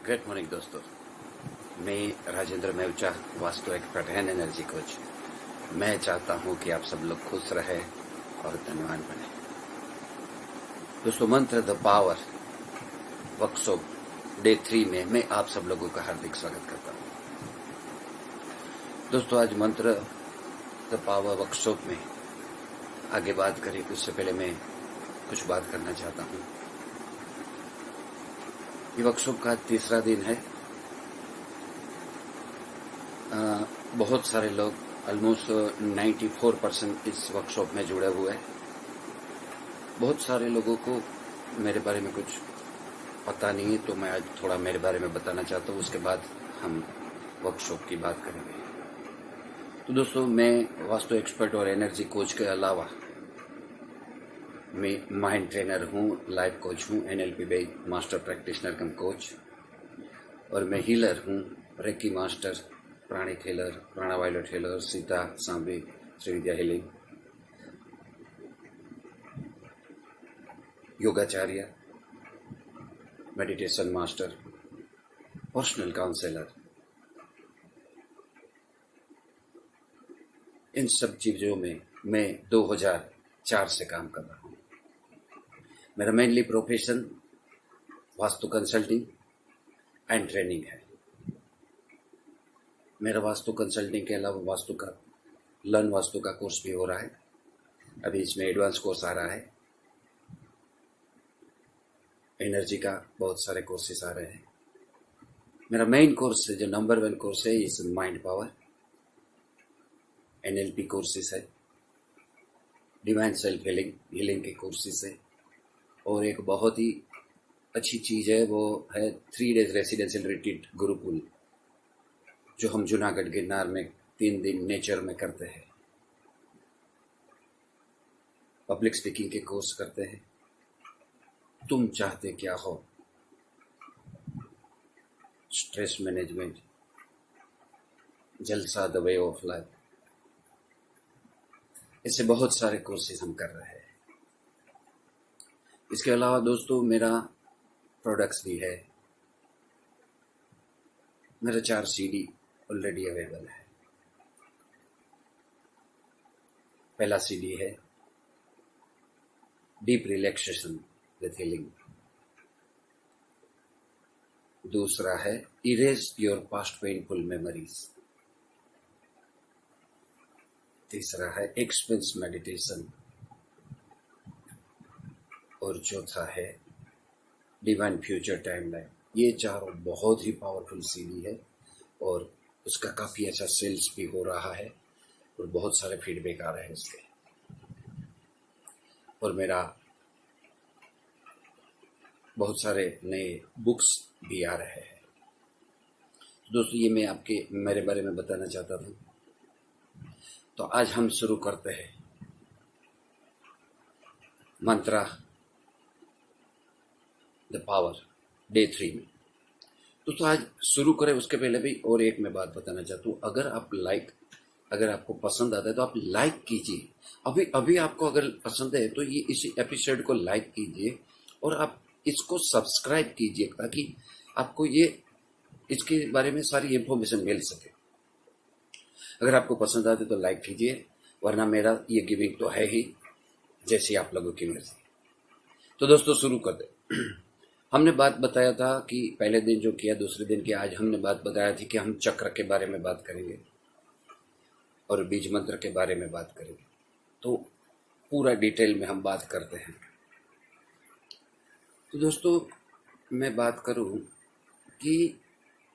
Good morning दोस्तों। मैं Rajendra Mevcha, Vastu expert and energy coach. मैं चाहता हूं कि आप सब लोग खुश रहे और धनवान बने। दोस्तों, मंत्र द पावर वर्कशॉप डे 3 में मैं आप सब लोगों का हार्दिक स्वागत करता हूं। दोस्तों, आज मंत्र द पावर वर्कशॉप में आगे बात करें उससे पहले मैं कुछ बात करना चाहता हूं। ये वर्कशॉप का तीसरा दिन है। बहुत सारे लोग ऑलमोस्ट 94% इस वर्कशॉप में जुड़े हुए हैं। बहुत सारे लोगों को मेरे बारे में कुछ पता नहीं है, तो मैं आज थोड़ा मेरे बारे में बताना चाहता हूँ। उसके बाद हम वर्कशॉप की बात करेंगे। तो दोस्तों, मैं वास्तु एक्सपर्ट और एनर्जी कोच के अलावा मैं माइंड ट्रेनर हूँ, लाइफ कोच हूँ, NLP based master practitioner cum coach, और मैं हीलर हूँ, रेकी मास्टर, प्राणिक हीलर, प्राणावायलेट हीलर, सीता सांबी, श्री विद्या हीलिंग, योगाचार्य, मेडिटेशन मास्टर, पर्सनल काउंसलर। इन सब चीज़ों में मैं 2004 से काम कर रहा हूँ। मेरा mainly profession vastu consulting and training है। मेरा वास्तु कंसल्टिंग के अलावा वास्तु का लर्न वास्तु का कोर्स भी हो रहा है। अभी इसमें एडवांस कोर्स आ रहा है। एनर्जी का बहुत सारे कोर्सेस आ रहे हैं। मेरा मेन कोर्स है, जो नंबर 1 कोर्स है, इस माइंड पावर NLP कोर्सेस है, डिवाइन सेल्फ हीलिंग के कोर्सेस है, और एक बहुत ही अच्छी चीज़ है, वो है 3 डेज रेसिडेंशियल रिट्रीट गुरुकुल, जो हम जूनागढ़ गिरनार में 3 दिन नेचर में करते हैं। पब्लिक स्पीकिंग के कोर्स करते हैं। तुम चाहते क्या हो, स्ट्रेस मैनेजमेंट, जलसा द वे ऑफ लाइफ, ऐसे बहुत सारे कोर्सेज हम कर रहे हैं। इसके अलावा दोस्तों, मेरा प्रोडक्ट्स भी है। मेरा 4 CD ऑलरेडी अवेलेबल है। पहला CD है डीप रिलैक्सेशन विथ हीलिंग। दूसरा है erase your past painful memories. तीसरा है एक्सपेंस मेडिटेशन। और चौथा है डिवाइन फ्यूचर टाइमलाइन। ये चारों बहुत ही पावरफुल CD है, और उसका काफ़ी अच्छा सेल्स भी हो रहा है, और बहुत सारे फीडबैक आ रहे हैं इसके। और मेरा बहुत सारे नए बुक्स भी आ रहे हैं। दोस्तों, ये मैं आपके मेरे बारे में बताना चाहता था। तो आज हम शुरू करते हैं मंत्रा द पावर डे 3 में। दोस्तों, आज शुरू करें उसके पहले भी और एक मैं बात बताना चाहता हूँ। अगर आपको पसंद आता है तो आप लाइक कीजिए। अभी अभी आपको अगर पसंद है तो ये इस एपिसोड को लाइक कीजिए, और आप इसको सब्सक्राइब कीजिए, ताकि आपको ये इसके बारे में सारी इंफॉर्मेशन मिल सके। अगर आपको पसंद आते तो लाइक कीजिए, वरना मेरा ये गिविंग तो है ही, जैसी आप लोगों की मर्जी। तो दोस्तों, शुरू कर दे। हमने बात बताया था कि पहले दिन जो किया, दूसरे दिन की आज हमने बात बताया थी कि हम चक्र के बारे में बात करेंगे और बीज मंत्र के बारे में बात करेंगे। तो पूरा डिटेल में हम बात करते हैं। तो दोस्तों, मैं बात करूं कि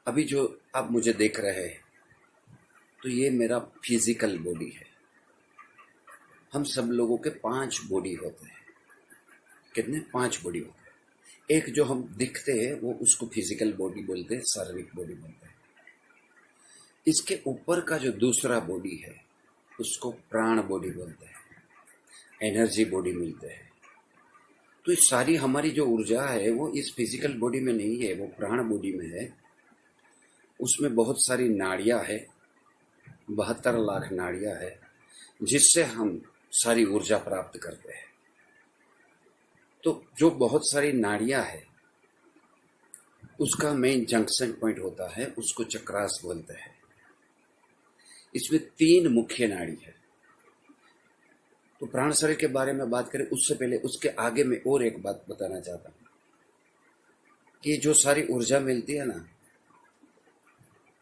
अभी जो आप मुझे देख रहे हैं, तो ये मेरा फिजिकल बॉडी है। हम सब लोगों के 5 बॉडी होते हैं। कितने? 5 बॉडी होते हैं। एक जो हम दिखते हैं वो उसको फिजिकल बॉडी बोलते हैं, शारीरिक बॉडी बोलते हैं। इसके ऊपर का जो दूसरा बॉडी है उसको प्राण बॉडी बोलते हैं, एनर्जी बॉडी मिलते हैं। तो ये सारी हमारी जो ऊर्जा है वो इस फिजिकल बॉडी में नहीं है, वो प्राण बॉडी में है। उसमें बहुत सारी नाड़ियां है, 72 लाख नाड़ियां है, जिससे हम सारी ऊर्जा प्राप्त करते हैं। तो जो बहुत सारी नाड़ियां है उसका मेन जंक्शन पॉइंट होता है, उसको चक्रास बोलते हैं। इसमें 3 मुख्य नाड़ी है। तो प्राण शरीर के बारे में बात करें उससे पहले उसके आगे मैं और एक बात बताना चाहता हूँ कि जो सारी ऊर्जा मिलती है ना,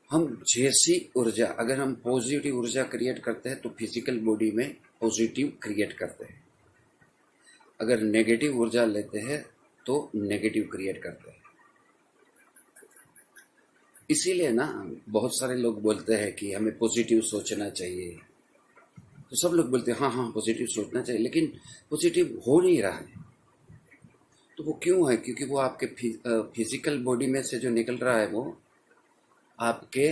हम जैसी ऊर्जा, अगर हम पॉजिटिव ऊर्जा क्रिएट करते हैं तो फिजिकल बॉडी में पॉजिटिव क्रिएट करते हैं, अगर नेगेटिव ऊर्जा लेते हैं तो नेगेटिव क्रिएट करते हैं। इसीलिए ना बहुत सारे लोग बोलते हैं कि हमें पॉजिटिव सोचना चाहिए, तो सब लोग बोलते हैं हाँ हाँ पॉजिटिव सोचना चाहिए, लेकिन पॉजिटिव हो नहीं रहा है। तो वो क्यों है? क्योंकि वो आपके फिजिकल बॉडी में से जो निकल रहा है, वो आपके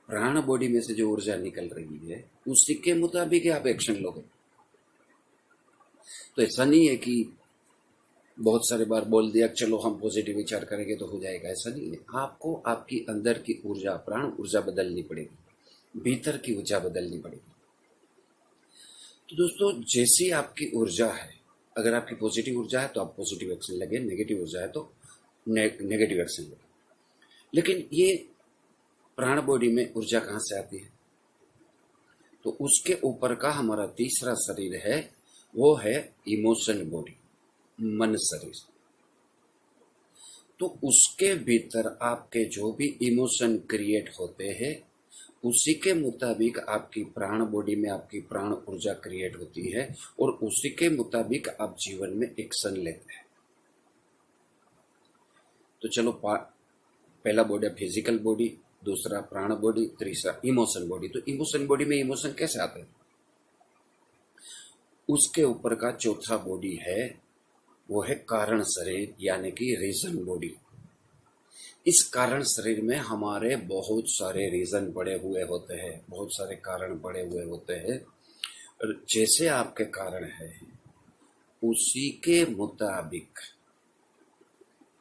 प्राण बॉडी में से जो ऊर्जा निकल रही है उसी के मुताबिक आप एक्शन लोगे। तो ऐसा नहीं है कि बहुत सारे बार बोल दिया चलो हम पॉजिटिव विचार करेंगे तो हो जाएगा, ऐसा नहीं है। आपको आपकी अंदर की ऊर्जा, प्राण ऊर्जा बदलनी पड़ेगी, भीतर की ऊर्जा बदलनी पड़ेगी। तो दोस्तों, जैसी आपकी ऊर्जा है, अगर आपकी पॉजिटिव ऊर्जा है तो आप पॉजिटिव एक्शन लगे, नेगेटिव ऊर्जा है तो नेगेटिव एक्शन लगे। लेकिन ये प्राण बॉडी में ऊर्जा कहाँ से आती है? तो उसके ऊपर का हमारा तीसरा शरीर है, वो है इमोशन बॉडी, मन शरीर। तो उसके भीतर आपके जो भी इमोशन क्रिएट होते हैं उसी के मुताबिक आपकी प्राण बॉडी में आपकी प्राण ऊर्जा क्रिएट होती है और उसी के मुताबिक आप जीवन में एक्शन लेते हैं। तो चलो, पहला बॉडी है फिजिकल बॉडी, दूसरा प्राण बॉडी, तीसरा इमोशन बॉडी। तो इमोशन बॉडी में इमोशन कैसे आते हैं? उसके ऊपर का चौथा बॉडी है, वो है कारण शरीर, यानी कि रीजन बॉडी। इस कारण शरीर में हमारे बहुत सारे रीजन पड़े हुए होते हैं, बहुत सारे कारण पड़े हुए होते हैं। और जैसे आपके कारण है उसी के मुताबिक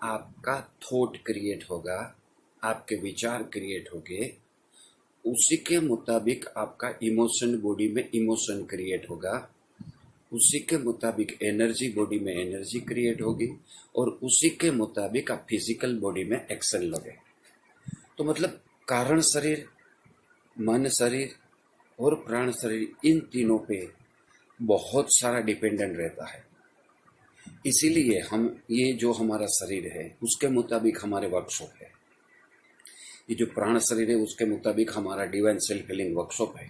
आपका थॉट क्रिएट होगा, आपके विचार क्रिएट होंगे, उसी के मुताबिक आपका इमोशन बॉडी में इमोशन क्रिएट होगा, उसी के मुताबिक एनर्जी बॉडी में एनर्जी क्रिएट होगी और उसी के मुताबिक आप फिजिकल बॉडी में एक्शन लोगे। तो मतलब कारण शरीर, मन शरीर और प्राण शरीर, इन तीनों पे बहुत सारा डिपेंडेंट रहता है। इसीलिए हम ये जो हमारा शरीर है उसके मुताबिक हमारे वर्कशॉप है, ये जो प्राण शरीर है उसके मुताबिक हमारा डिवाइन सेल्फ हीलिंग वर्कशॉप है,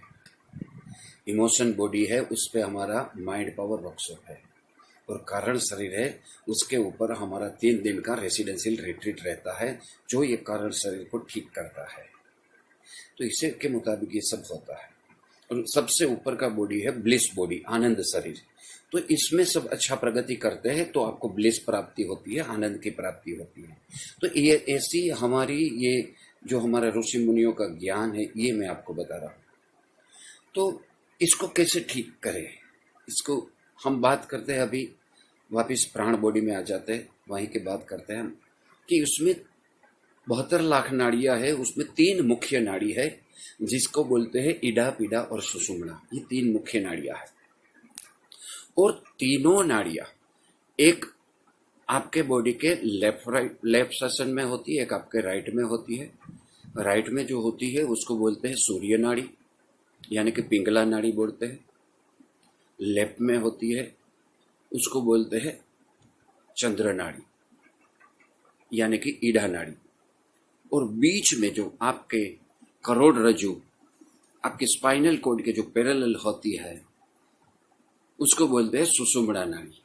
इमोशन बॉडी है उस पे हमारा माइंड पावर वर्कशॉप है, और कारण शरीर है उसके ऊपर हमारा 3 दिन का रेसिडेंशियल रिट्रीट रहता है जो ये कारण शरीर को ठीक करता है। तो इसे के मुताबिक ये सब होता है। और सबसे ऊपर का बॉडी है ब्लिस बॉडी, आनंद शरीर। तो इसमें सब अच्छा प्रगति करते हैं तो आपको ब्लिस प्राप्ति होती है, आनंद की प्राप्ति होती है। तो ये ऐसी हमारी, ये जो हमारा ऋषि मुनियों का ज्ञान है ये मैं आपको बता रहा हूँ। तो इसको कैसे ठीक करें, इसको हम बात करते हैं। अभी वापिस प्राण बॉडी में आ जाते हैं, वहीं की बात करते हैं हम कि उसमें 72 लाख नाड़ियां है, उसमें 3 मुख्य नाड़ी है जिसको बोलते हैं इडा, पीडा और सुषुम्ना। ये 3 मुख्य नाड़ियां है और तीनों नाड़ियां एक आपके बॉडी के लेफ्ट सेक्शन में होती है, एक आपके राइट में होती है। राइट में जो होती है उसको बोलते हैं सूर्य नाड़ी, यानी कि पिंगला नाड़ी बोलते हैं। लेफ्ट में होती है उसको बोलते हैं चंद्र नाड़ी, यानी कि ईड़ा नाड़ी। और बीच में जो आपके करोड़रज्जु, आपके स्पाइनल कॉर्ड के जो पैरेलल होती है उसको बोलते हैं सुषुम्ना नाड़ी।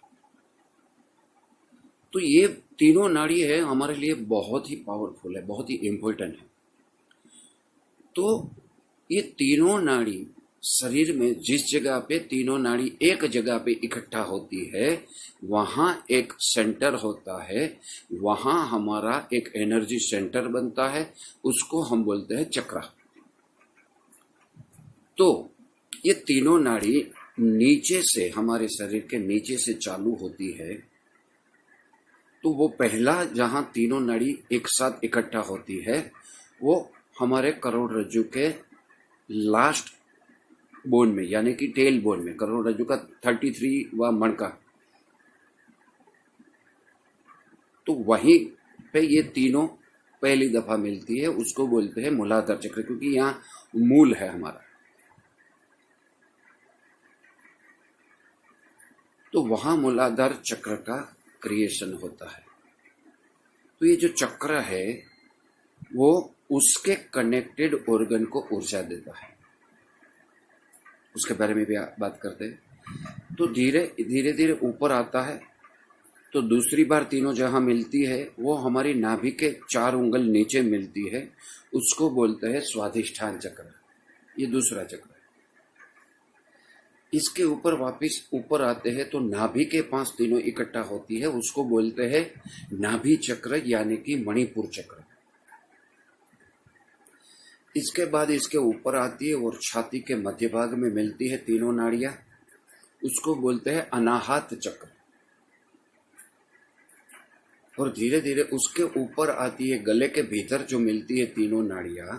तो ये तीनों नाड़ी है हमारे लिए बहुत ही पावरफुल है, बहुत ही इंपॉर्टेंट है। तो ये तीनों नाड़ी शरीर में जिस जगह पे तीनों नाड़ी एक जगह पे इकट्ठा होती है वहां एक सेंटर होता है, वहां हमारा एक एनर्जी सेंटर बनता है, उसको हम बोलते हैं चक्रा। तो ये तीनों नाड़ी नीचे से, हमारे शरीर के नीचे से चालू होती है। तो वो पहला जहां तीनों नाड़ी एक साथ इकट्ठा होती है वो हमारे करोड़रज्जु के लास्ट बोन में, यानी कि टेल बोन में, करोड़रज्जु का 33वां मणका। तो वहीं पे ये तीनों पहली दफा मिलती है, उसको बोलते हैं मूलाधार चक्र, क्योंकि यहाँ मूल है हमारा। तो वहां मूलाधार चक्र का क्रिएशन होता है। तो ये जो चक्र है वो उसके कनेक्टेड ऑर्गन को ऊर्जा देता है, उसके बारे में भी बात करते हैं। तो धीरे धीरे ऊपर आता है। तो दूसरी बार तीनों जहां मिलती है वो हमारी नाभि के 4 उंगल नीचे मिलती है, उसको बोलते हैं स्वाधिष्ठान चक्र। ये दूसरा चक्र है। इसके ऊपर वापिस ऊपर आते हैं तो नाभि के पास तीनों इकट्ठा होती है, उसको बोलते हैं नाभि चक्र यानी कि मणिपुर चक्र। इसके बाद इसके ऊपर आती है और छाती के मध्य भाग में मिलती है तीनों नाड़ियां, उसको बोलते हैं अनाहत चक्र। और धीरे धीरे उसके ऊपर आती है गले के भीतर जो मिलती है तीनों नाड़ियां,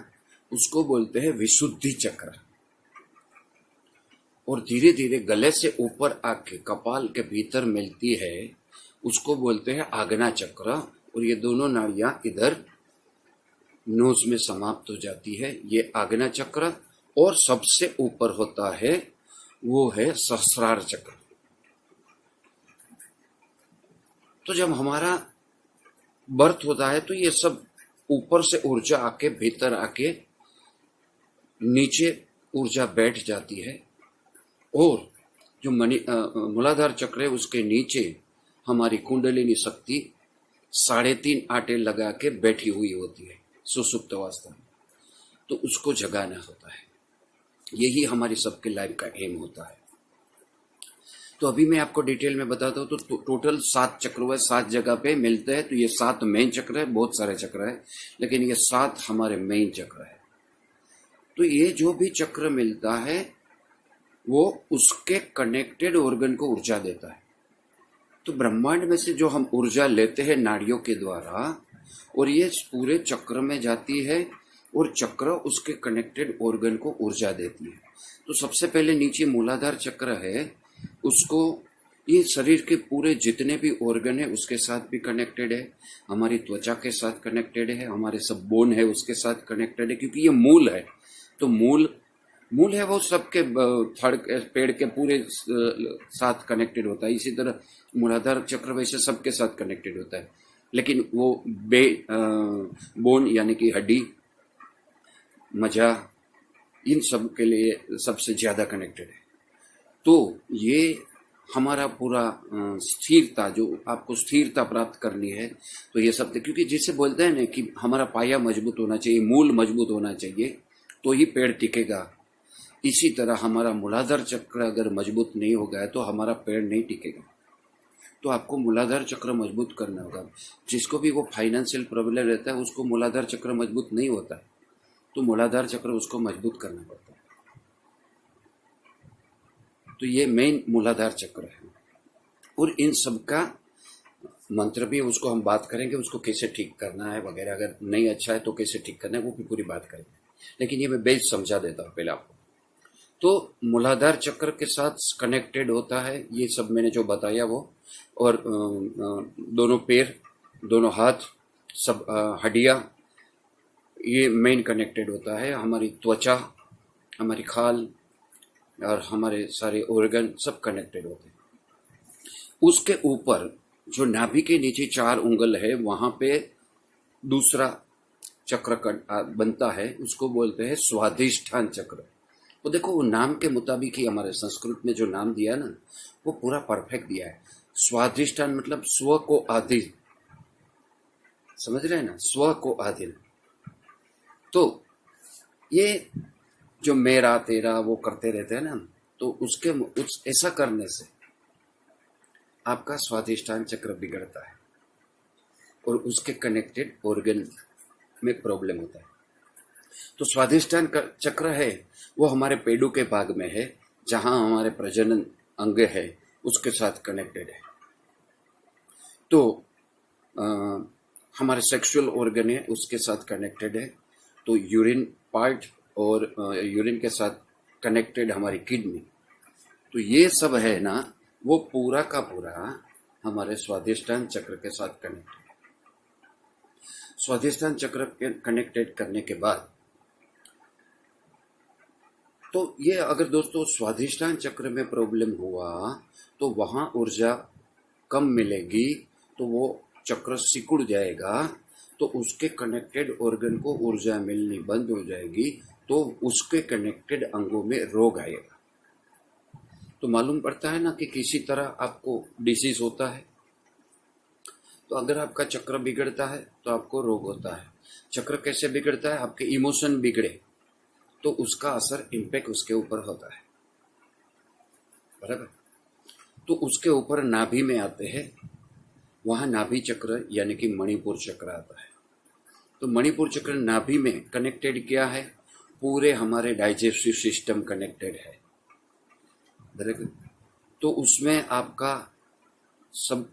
उसको बोलते हैं विशुद्धि चक्र। और धीरे धीरे गले से ऊपर आके कपाल के भीतर मिलती है, उसको बोलते हैं आज्ञा चक्र। और ये दोनों नाड़ियां इधर नोज में समाप्त हो जाती है, ये आज्ञा चक्र। और सबसे ऊपर होता है वो है सहस्रार चक्र। तो जब हमारा बर्थ होता है तो ये सब ऊपर से ऊर्जा आके भीतर आके नीचे ऊर्जा बैठ जाती है। और जो मूलाधार चक्र है उसके नीचे हमारी कुंडलिनी शक्ति 3.5 आटे लगा के बैठी हुई होती है सुसुप्त अवस्था में। तो उसको जगाना होता है। यही हमारी सबके लाइफ का एम होता है। तो अभी मैं आपको डिटेल में बताता हूँ। तो टोटल 7 चक्र हुए, 7 जगह पे मिलते हैं। तो ये 7 मेन चक्र है, बहुत सारे चक्र है, लेकिन ये 7 हमारे मेन चक्र है। तो ये जो भी चक्र मिलता है वो उसके कनेक्टेड ऑर्गन को ऊर्जा देता है। तो ब्रह्मांड में से जो हम ऊर्जा लेते हैं नाड़ियों के द्वारा, और ये पूरे चक्र में जाती है और चक्र उसके कनेक्टेड ऑर्गन को ऊर्जा देती है। तो सबसे पहले नीचे मूलाधार चक्र है, उसको ये शरीर के पूरे जितने भी ऑर्गन है उसके साथ भी कनेक्टेड है, हमारी त्वचा के साथ कनेक्टेड है, हमारे सब बोन है उसके साथ कनेक्टेड है, क्योंकि ये मूल है। तो मूल है वो सबके थड़ पेड़ के पूरे साथ कनेक्टेड होता है। इसी तरह मूलाधार चक्र वैसे सबके साथ कनेक्टेड होता है, लेकिन वो बोन यानी कि हड्डी, मज्जा, इन सब के लिए सबसे ज्यादा कनेक्टेड है। तो ये हमारा पूरा स्थिरता, जो आपको स्थिरता प्राप्त करनी है, तो ये सब, क्योंकि जिसे बोलते हैं ना कि हमारा पाया मजबूत होना चाहिए, मूल मजबूत होना चाहिए, तो ही पेड़ टिकेगा। इसी तरह हमारा मूलाधार चक्र अगर मजबूत नहीं होगा तो हमारा पेड़ नहीं टिकेगा। तो आपको मूलाधार चक्र मजबूत करना होगा। जिसको भी वो फाइनेंशियल प्रॉब्लम रहता है उसको मूलाधार चक्र मजबूत नहीं होता है, तो मूलाधार चक्र उसको मजबूत करना पड़ता है। तो ये मेन मूलाधार चक्र है। और इन सब का मंत्र भी उसको हम बात करेंगे, उसको कैसे ठीक करना है वगैरह, अगर नहीं अच्छा है तो कैसे ठीक करना है वो भी पूरी बात करेंगे। लेकिन ये मैं बेस समझा देता हूँ पहले आपको। तो मूलाधार चक्र के साथ कनेक्टेड होता है ये सब मैंने जो बताया वो, और दोनों पैर, दोनों हाथ, सब हड्डियाँ, ये मेन कनेक्टेड होता है। हमारी त्वचा, हमारी खाल और हमारे सारे ऑर्गन सब कनेक्टेड होते हैं। उसके ऊपर जो नाभि के नीचे 4 उंगल है वहां पे दूसरा चक्र बनता है, उसको बोलते हैं स्वाधिष्ठान चक्र। तो देखो वो नाम के मुताबिक ही हमारे संस्कृत में जो नाम दिया ना वो पूरा परफेक्ट दिया है। स्वाधिष्ठान मतलब स्व को अधीन, समझ रहे हैं ना, स्व को अधीन। तो ये जो मेरा तेरा वो करते रहते हैं ना, तो उसके ऐसा करने से आपका स्वाधिष्ठान चक्र बिगड़ता है और उसके कनेक्टेड ऑर्गन में प्रॉब्लम होता है। तो स्वाधिष्ठान चक्र है वो हमारे पेडू के भाग में है, जहां हमारे प्रजनन अंग है उसके साथ कनेक्टेड है। तो हमारे सेक्सुअल ऑर्गन है उसके साथ कनेक्टेड है। तो यूरिन पार्ट और यूरिन के साथ कनेक्टेड हमारी किडनी। तो ये सब है ना वो पूरा का पूरा हमारे स्वाधिष्ठान चक्र के साथ कनेक्टेड है। स्वाधिष्ठान चक्र के कनेक्टेड करने के बाद, तो ये अगर दोस्तों स्वाधिष्ठान चक्र में प्रॉब्लम हुआ तो वहां ऊर्जा कम मिलेगी, तो वो चक्र सिकुड़ जाएगा, तो उसके कनेक्टेड ऑर्गन को ऊर्जा मिलनी बंद हो जाएगी, तो उसके कनेक्टेड अंगों में रोग आएगा। तो मालूम पड़ता है ना कि किसी तरह आपको डिसीज होता है, तो अगर आपका चक्र बिगड़ता है तो आपको रोग होता है। चक्र कैसे बिगड़ता है? आपके इमोशन बिगड़े तो उसका असर इम्पैक्ट उसके ऊपर होता है, बराबर। तो उसके ऊपर नाभि में आते हैं, वहां नाभि चक्र यानी कि मणिपुर चक्र आता है। तो मणिपुर चक्र नाभि में कनेक्टेड क्या है? पूरे हमारे डाइजेस्टिव सिस्टम कनेक्टेड है, बराबर। तो उसमें आपका सब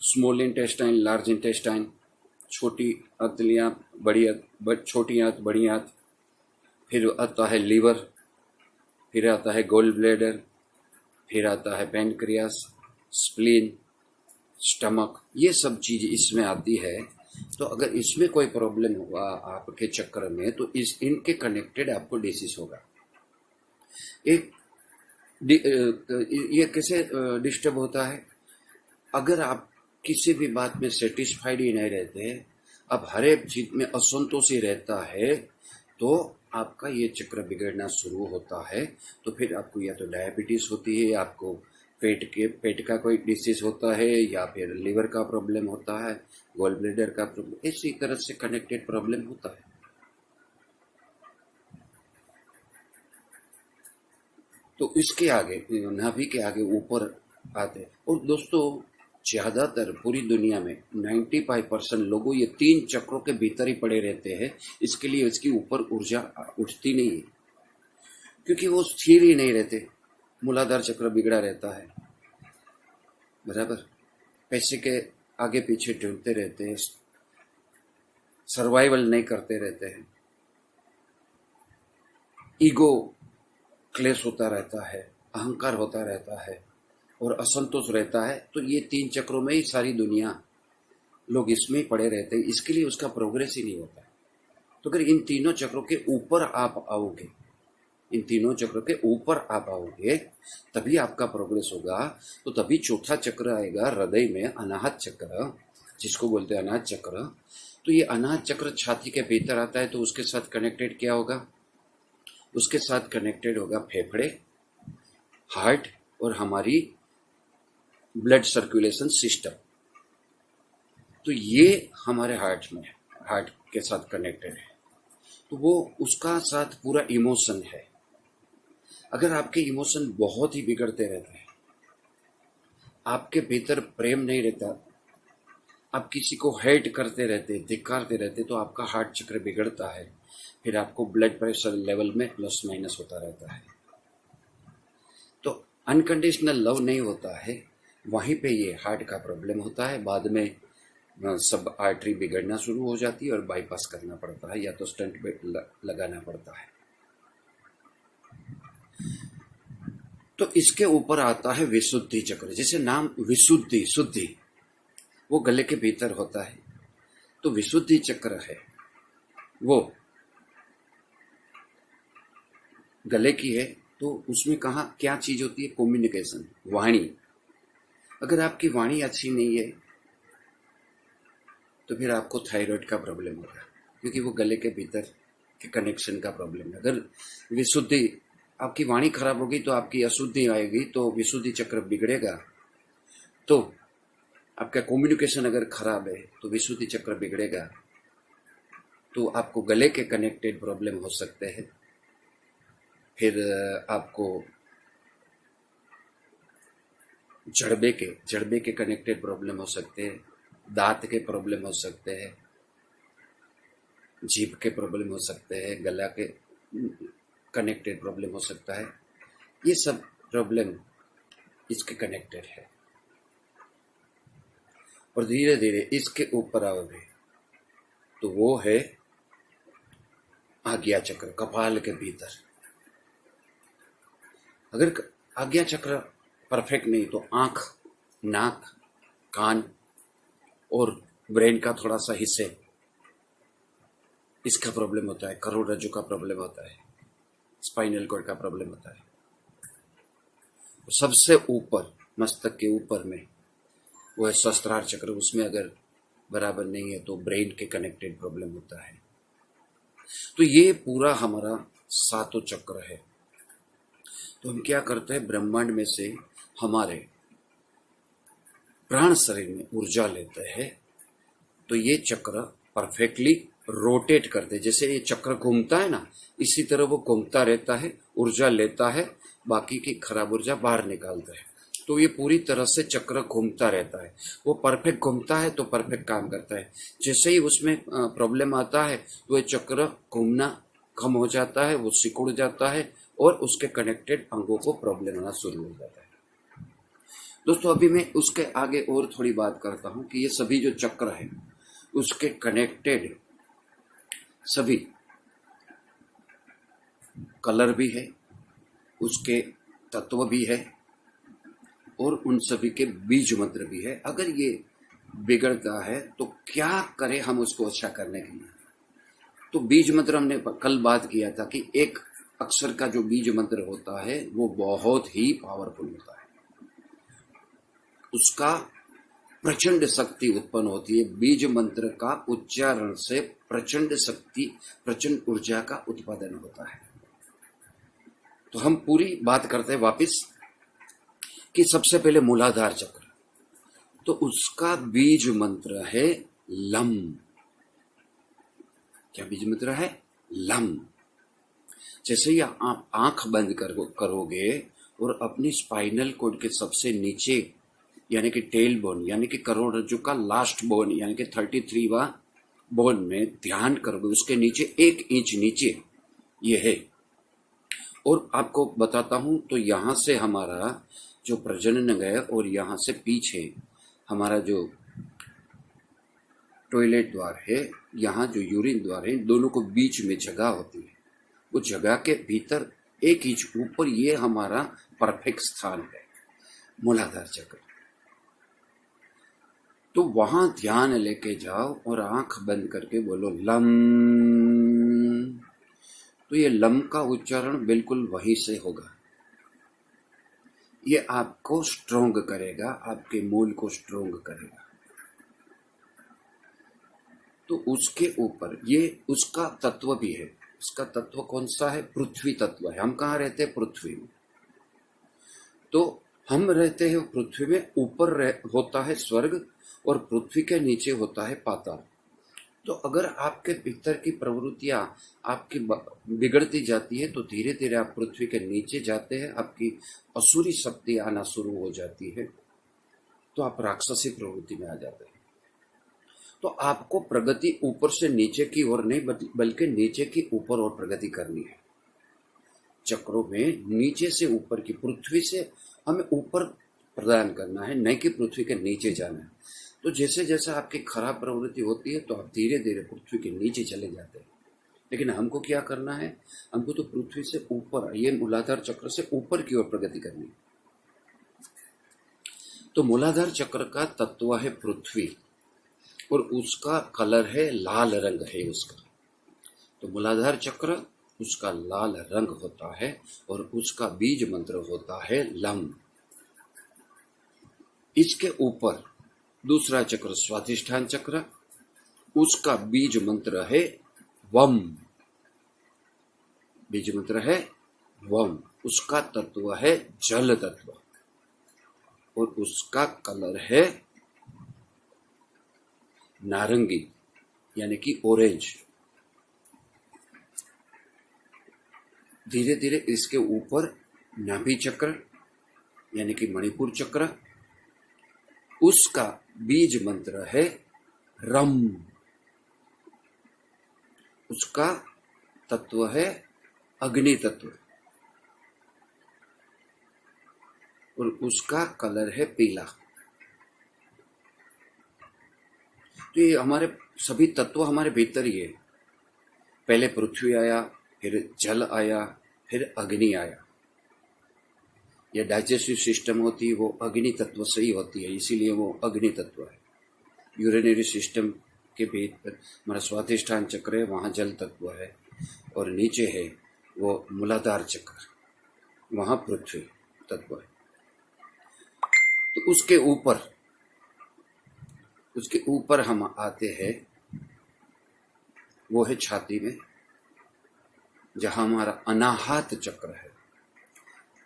स्मॉल इंटेस्टाइन, लार्ज इंटेस्टाइन, छोटी अंतलियां, छोटी आंत, बड़ी आंत, फिर आता है लीवर, फिर आता है गोल ब्लैडर, फिर आता है पैनक्रियास, स्प्लीन, स्टमक, ये सब चीज इसमें आती है। तो अगर इसमें कोई प्रॉब्लम हुआ आपके चक्र में तो इनके कनेक्टेड आपको डिसीज होगा। एक ये कैसे डिस्टर्ब होता है? अगर आप किसी भी बात में सेटिस्फाइड ही नहीं रहते, अब हर एक चीज में असंतोषी रहता है, तो आपका ये चक्र बिगड़ना शुरू होता है। तो फिर आपको या तो डायबिटीज होती है, आपको पेट का कोई डिसीज होता है, या फिर लिवर का प्रॉब्लम होता है, गॉल ब्लैडर का प्रॉब्लम, इसी तरह से कनेक्टेड प्रॉब्लम होता है। तो इसके आगे, नाभि के आगे ऊपर आते। और दोस्तों ज्यादातर पूरी दुनिया में 95% लोगों ये 3 चक्रों के भीतर ही पड़े रहते हैं, इसके लिए इसकी ऊपर ऊर्जा उठती नहीं है, क्योंकि वो स्थिर ही नहीं रहते। मूलाधार चक्र बिगड़ा रहता है, बराबर। पैसे के आगे पीछे ढूंढते रहते हैं, सर्वाइवल नहीं करते रहते हैं, ईगो क्लेश होता रहता है, अहंकार होता रहता है और असंतोष रहता है। तो ये 3 चक्रों में ही सारी दुनिया लोग इसमें ही पड़े रहते हैं, इसके लिए उसका प्रोग्रेस ही नहीं होता। तो अगर इन तीनों चक्रों के ऊपर आप आओगे, इन तीनों चक्र के ऊपर आप आओगे, तभी आपका प्रोग्रेस होगा। तो तभी चौथा चक्र आएगा हृदय में, अनाहत चक्र, जिसको बोलते हैं अनाहत चक्र। तो ये अनाहत चक्र छाती के भीतर आता है, तो उसके साथ कनेक्टेड क्या होगा? उसके साथ कनेक्टेड होगा फेफड़े, हार्ट और हमारी ब्लड सर्कुलेशन सिस्टम। तो ये हमारे हार्ट में, हार्ट के साथ कनेक्टेड है। तो वो उसका साथ पूरा इमोशन है। अगर आपके इमोशन बहुत ही बिगड़ते रहते हैं, आपके भीतर प्रेम नहीं रहता, आप किसी को हेट करते रहते, धिक्कारते रहते, तो आपका हार्ट चक्र बिगड़ता है। फिर आपको ब्लड प्रेशर लेवल में प्लस माइनस होता रहता है। तो अनकंडीशनल लव नहीं होता है, वहीं पे ये हार्ट का प्रॉब्लम होता है। बाद में सब आर्टरी बिगड़ना शुरू हो जाती है और बाईपास करना पड़ता है, या तो स्टंट लगाना पड़ता है। तो इसके ऊपर आता है विशुद्धि चक्र, जैसे नाम विशुद्धि, शुद्धि, वो गले के भीतर होता है। तो विशुद्धि चक्र है वो गले की है। तो उसमें कहाँ क्या चीज होती है? कम्युनिकेशन, वाणी। अगर आपकी वाणी अच्छी नहीं है तो फिर आपको थायराइड का प्रॉब्लम होगा, क्योंकि वो गले के भीतर के कनेक्शन का प्रॉब्लम है। अगर विशुद्धि, आपकी वाणी खराब होगी तो आपकी अशुद्धि आएगी, तो विशुद्धि चक्र बिगड़ेगा। तो आपका कम्युनिकेशन अगर खराब है तो विशुद्धि चक्र बिगड़ेगा, तो आपको गले के कनेक्टेड प्रॉब्लम हो सकते हैं। फिर आपको जड़बे के कनेक्टेड प्रॉब्लम हो सकते हैं, दांत के प्रॉब्लम हो सकते हैं, जीभ के प्रॉब्लम हो सकते हैं, गला के कनेक्टेड प्रॉब्लम हो सकता है। ये सब प्रॉब्लम इसके कनेक्टेड है। और धीरे धीरे इसके ऊपर आओगे तो वो है आज्ञा चक्र, कपाल के भीतर। अगर आज्ञा चक्र परफेक्ट नहीं तो आंख, नाक, कान और ब्रेन का थोड़ा सा हिस्से इसका प्रॉब्लम होता है, करोड़रज्जु का प्रॉब्लम होता है, स्पाइनल कॉर्ड का प्रॉब्लम होता है। सबसे ऊपर मस्तक के ऊपर में वो है सहस्त्रार चक्र, उसमें अगर बराबर नहीं है तो ब्रेन के कनेक्टेड प्रॉब्लम होता है। तो ये पूरा हमारा सातों चक्र है। तो हम क्या करते हैं, ब्रह्मांड में से हमारे प्राण शरीर में ऊर्जा लेते हैं, तो ये चक्र परफेक्टली रोटेट करते हैं। जैसे ये चक्र घूमता है ना, इसी तरह वो घूमता रहता है, ऊर्जा लेता है, बाकी की खराब ऊर्जा बाहर निकालता है। तो ये पूरी तरह से चक्र घूमता रहता है। वो परफेक्ट घूमता है तो परफेक्ट काम करता है। जैसे ही उसमें प्रॉब्लम आता है तो ये चक्र घूमना कम हो जाता है, वो सिकुड़ जाता है और उसके कनेक्टेड अंगों को प्रॉब्लम आना शुरू हो जाता है। दोस्तों अभी मैं उसके आगे और थोड़ी बात करता हूँ कि ये सभी जो चक्र है उसके कनेक्टेड सभी कलर भी है, उसके तत्व भी है और उन सभी के बीज मंत्र भी है। अगर ये बिगड़ता है तो क्या करें हम उसको अच्छा करने के लिए। तो बीज मंत्र हमने कल बात किया था कि एक अक्षर का जो बीज मंत्र होता है वो बहुत ही पावरफुल होता है, उसका प्रचंड शक्ति उत्पन्न होती है। बीज मंत्र का उच्चारण से प्रचंड शक्ति, प्रचंड ऊर्जा का उत्पादन होता है। तो हम पूरी बात करते हैं वापस कि सबसे पहले मूलाधार चक्र, तो उसका बीज मंत्र है लम। क्या बीज मंत्र है? लम। जैसे ही आप आंख बंद करोगे और अपनी स्पाइनल कॉर्ड के सबसे नीचे यानी कि टेल बोन यानी कि करोड़रज्जु का लास्ट बोन यानी कि 33वां बोन में ध्यान करोगे, उसके नीचे 1 इंच नीचे ये है। और आपको बताता हूं तो यहां से हमारा जो प्रजनन है और यहां से पीछे हमारा जो टॉयलेट द्वार है, यहाँ जो यूरिन द्वार है, दोनों को बीच में जगह होती है। वो जगह के भीतर 1 इंच ऊपर ये हमारा परफेक्ट स्थान है, मूलाधार चक्र। तो वहां ध्यान लेके जाओ और आंख बंद करके बोलो लम। तो ये लम का उच्चारण बिल्कुल वहीं से होगा। ये आपको स्ट्रोंग करेगा, आपके मूल को स्ट्रोंग करेगा। तो उसके ऊपर ये उसका तत्व भी है। उसका तत्व कौन सा है? पृथ्वी तत्व है। हम कहाँ रहते हैं? पृथ्वी में। तो हम रहते हैं पृथ्वी में, ऊपर होता है स्वर्ग और पृथ्वी के नीचे होता है पाताल। तो अगर आपके भीतर की प्रवृत्तियां आपकी बिगड़ती जाती है तो धीरे धीरे आप पृथ्वी के नीचे जाते हैं, आपकी असुरी शक्ति आना शुरू हो जाती है, तो आप राक्षसी प्रवृत्ति में आ जाते हैं। तो आपको प्रगति ऊपर से नीचे की ओर नहीं बल्कि नीचे की ऊपर और प्रगति करनी है। चक्रों में नीचे से ऊपर की, पृथ्वी से हमें ऊपर प्रदान करना है, नहीं कि पृथ्वी के नीचे जाना है। तो जैसे जैसे आपकी खराब प्रवृत्ति होती है तो आप धीरे धीरे पृथ्वी के नीचे चले जाते हैं। लेकिन हमको क्या करना है? हमको तो पृथ्वी से ऊपर, ये मूलाधार चक्र से ऊपर की ओर प्रगति करनी है। तो मूलाधार चक्र का तत्व है पृथ्वी और उसका कलर है लाल रंग है उसका। तो मूलाधार चक्र, उसका लाल रंग होता है और उसका बीज मंत्र होता है लम। इसके ऊपर दूसरा चक्र स्वाधिष्ठान चक्र, उसका बीज मंत्र है वम। बीज मंत्र है वम। उसका तत्व है जल तत्व और उसका कलर है नारंगी यानी कि ऑरेंज। धीरे धीरे इसके ऊपर नाभि चक्र यानी कि मणिपुर चक्र, उसका बीज मंत्र है रम। उसका तत्व है अग्नि तत्व और उसका कलर है पीला। तो ये हमारे सभी तत्व हमारे भीतर ही है। पहले पृथ्वी आया, फिर जल आया, फिर अग्नि आया। ये डाइजेस्टिव सिस्टम होती है वो अग्नि तत्व से ही होती है, इसीलिए वो अग्नि तत्व है। यूरिनरी सिस्टम के भीतर हमारा स्वाधिष्ठान चक्र है, वहाँ जल तत्व है, और नीचे है वो मूलाधार चक्र, वहाँ पृथ्वी तत्व है। तो उसके ऊपर हम आते हैं, वो है छाती में, जहाँ हमारा अनाहत चक्र है।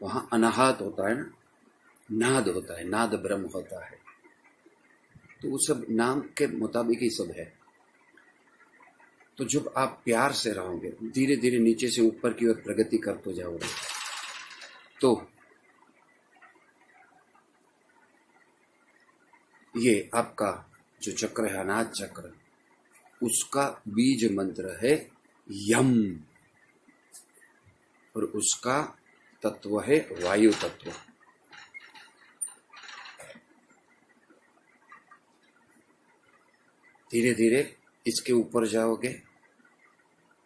वहाँ अनाहत होता है ना, नाद होता है, नाद ब्रह्म होता है। तो वो सब नाम के मुताबिक ही सब है। तो जब आप प्यार से रहोगे, धीरे धीरे नीचे से ऊपर की ओर प्रगति करते जाओगे, तो ये आपका जो चक्र है, अनाहत चक्र, उसका बीज मंत्र है यम, और उसका तत्व है वायु तत्व। धीरे धीरे इसके ऊपर जाओगे,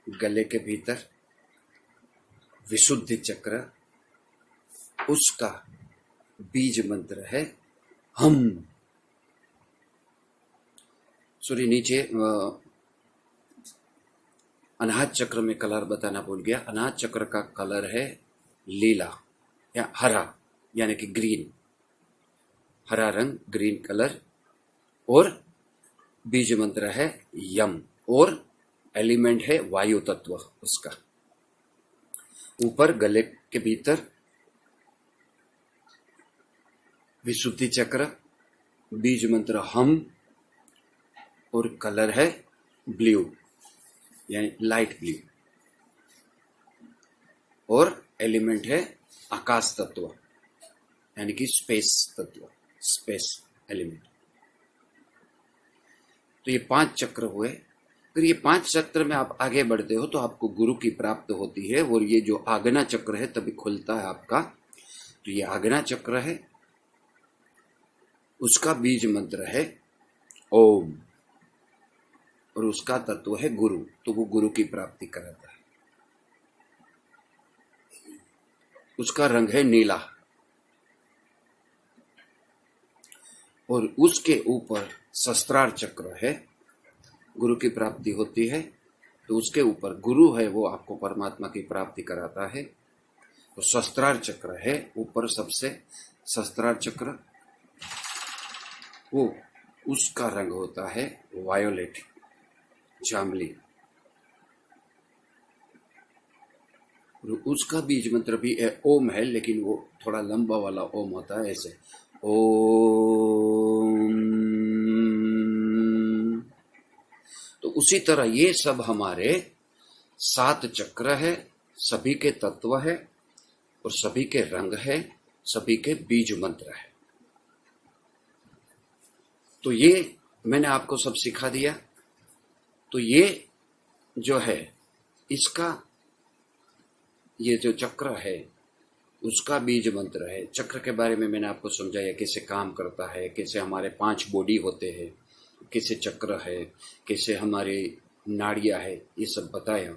गले के भीतर विशुद्धि चक्र, उसका बीज मंत्र है हम। सॉरी, नीचे अनाहत चक्र में कलर बताना भूल गया। अनाहत चक्र का कलर है लीला या हरा, यानी कि ग्रीन, हरा रंग, ग्रीन कलर, और बीज मंत्र है यम, और एलिमेंट है वायु तत्व उसका। ऊपर गले के भीतर विशुद्धि चक्र, बीज मंत्र हम, और कलर है ब्लू, यानी लाइट ब्लू, और एलिमेंट है आकाश तत्व, यानी कि स्पेस तत्व, स्पेस एलिमेंट। तो ये 5 चक्र हुए। फिर ये 5 चक्र में आप आगे बढ़ते हो तो आपको गुरु की प्राप्त होती है, और ये जो आज्ञा चक्र है तभी खुलता है आपका। तो ये आज्ञा चक्र है, उसका बीज मंत्र है ओम, और उसका तत्व है गुरु, तो वो गुरु की प्राप्ति कराता है। उसका रंग है नीला, और उसके ऊपर शस्त्रार चक्र है, गुरु की प्राप्ति होती है। तो उसके ऊपर गुरु है, वो आपको परमात्मा की प्राप्ति कराता है। तो शस्त्रार चक्र है ऊपर सबसे, शस्त्रार चक्र, वो उसका रंग होता है वायोलेट, जामली, और उसका बीज मंत्र भी ओम है, लेकिन वो थोड़ा लंबा वाला ओम होता है, ऐसे ओम। तो उसी तरह ये सब हमारे 7 चक्र है, सभी के तत्व है, और सभी के रंग है, सभी के बीज मंत्र है। तो ये मैंने आपको सब सिखा दिया। तो ये जो है, इसका ये जो चक्र है उसका बीज मंत्र है। चक्र के बारे में मैंने आपको समझाया, कैसे काम करता है, कैसे हमारे 5 बॉडी होते हैं, कैसे चक्र है, कैसे हमारे नाड़ियां है, ये सब बताया।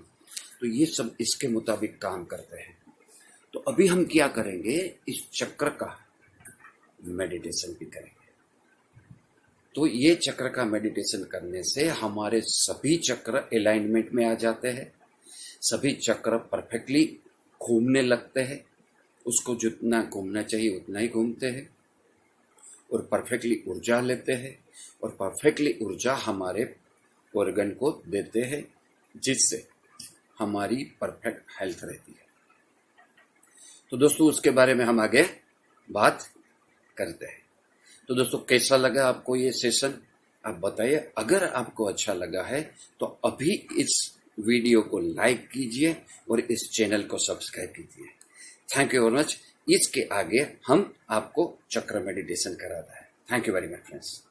तो ये सब इसके मुताबिक काम करते हैं। तो अभी हम क्या करेंगे, इस चक्र का मेडिटेशन भी करेंगे। तो ये चक्र का मेडिटेशन करने से हमारे सभी चक्र अलाइनमेंट में आ जाते हैं, सभी चक्र परफेक्टली घूमने लगते हैं, उसको जितना घूमना चाहिए उतना ही घूमते हैं, और परफेक्टली ऊर्जा लेते हैं, और परफेक्टली ऊर्जा हमारे ऑर्गन को देते हैं, जिससे हमारी परफेक्ट हेल्थ रहती है। तो दोस्तों, उसके बारे में हम आगे बात करते हैं। तो दोस्तों, कैसा लगा आपको ये सेशन, आप बताइए। अगर आपको अच्छा लगा है तो अभी इस वीडियो को लाइक कीजिए और इस चैनल को सब्सक्राइब कीजिए। Thank you very much. इसके आगे हम आपको चक्र मेडिटेशन कराता है। Thank you very much friends.